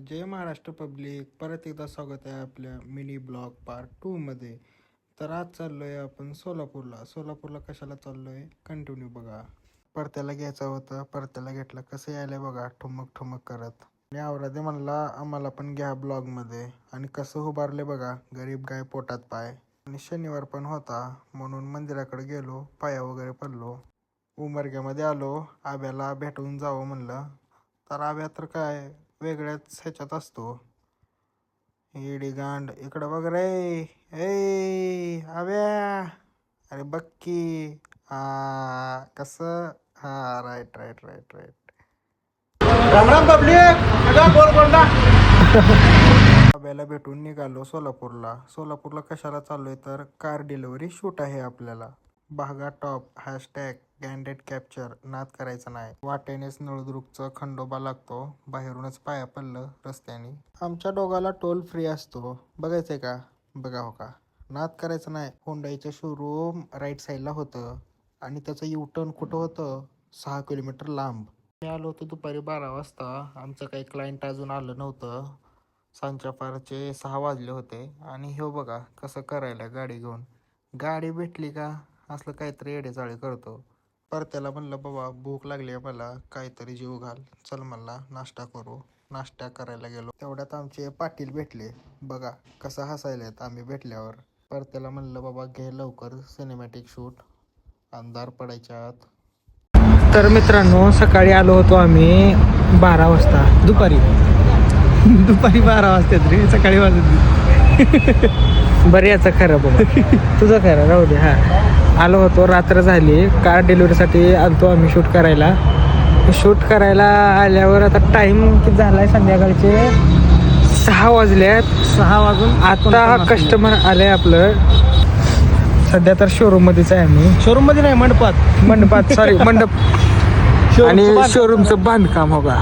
जय Maharashtra public. परत एकदा स्वागत आहे आपल्या मिनी ब्लॉग पार्ट 2 मध्ये. तर आज चाललोय आपण सोलापूरला कशाला चाललोय कंटिन्यू बघा. परत्याला घ्यायचा होता, परत्याला घेतला. कसं यायला बघा ठुमक करत. आणि आवरादे म्हणला आम्हाला पण घ्या ब्लॉग मध्ये. आणि कसं उभारले बघा, गरीब गाय पोटात पाय. आणि शनिवार पण होता म्हणून मंदिराकडे गेलो, पाया वगैरे पडलो. उमरग्यामध्ये आलो, आब्याला भेटून जावं म्हणलं. तर आब्या तर काय वेगळ्याच ह्याच्यात असतो. येडी गांड इकडं बघ रे. ए आव्या, अरे बघ की. हा कसं, हा राईट. राम राम पब्लिक, गोलकोंडा. आब्याला भेटून निघालो सोलापूरला कशाला चाललोय तर कार डिलिव्हरी शूट आहे आपल्याला. बागा टॉप हॅशटॅग कॅन्डेड कॅप्चर. नाद करायचा नाही. वाटेनेच नळदुर्गचा खंडोबा लागतो, बाहेरूनच पाया पडलं रस्त्याने. आमच्या दोघाला टोल फ्री असतो, बघायचंय का? बघा हो का. नाद करायचं नाही. हुंडाईचं शोरूम राईट साईडला होतं आणि त्याचं युटर्न कुठं होतं 6 किलोमीटर लांब. मी आलो होतो दुपारी 12 वाजता. आमचं काही क्लायंट अजून आलं नव्हतं. सांच्या पारचे 6 वाजले होते. आणि हे बघा कसं करायला गाडी घेऊन. गाडी भेटली का असलं काहीतरी येडेचाळे करतो. परत्याला म्हणलं बाबा भूक लागली आहे मला, काहीतरी जीव घाल, चल म्हणला नाश्ता करू. नाश्ता करायला गेलो, तेवढ्यात आमचे पाटील भेटले. बघा कसं हसायलेत आम्ही भेटल्यावर. परत्याला म्हणलं बाबा घे लवकर सिनेमॅटिक शूट, अंधार पडायच्या आत. तर मित्रांनो, सकाळी आलो होतो आम्ही 12 वाजता. दुपारी 12 वाजता तरी सकाळी वाजत. बरं याचं खरं बघ, तुझं खरं राहू दे. हा आलो होतो, रात्र झाली. कार डिलिव्हरीसाठी आलतो आम्ही शूट करायला आल्यावर आता टाइम किती झालाय, संध्याकाळचे 6 वाजल्यात. 6 वाजून आता कस्टमर आलंय आपलं. सध्या तर शोरूम मध्येच आहे आम्ही. शोरूम मध्ये नाही, मंडपात सॉरी मंडप आणि शोरूमचं बांधकाम हो का.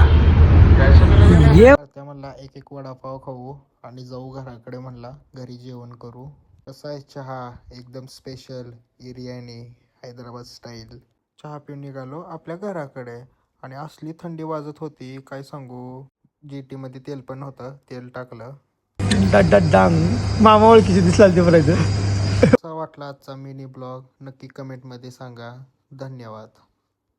त्या म्हणला एक वडापाव खाऊ आणि जाऊ घराकडे. म्हणला घरी जेवण करू. कसा आहे चहा, एकदम स्पेशल बिर्याणी हैदराबाद स्टाईल. चहा पिऊन निघालो आपल्या घराकडे. आणि असली थंडी वाजत होती काय सांगू. GT मध्ये तेल पण नव्हतं, तेल टाकलं. मामा ओळखीची दिसला ते बरायचं. कसा वाटला आजचा मिनी ब्लॉग नक्की कमेंट मध्ये सांगा. धन्यवाद.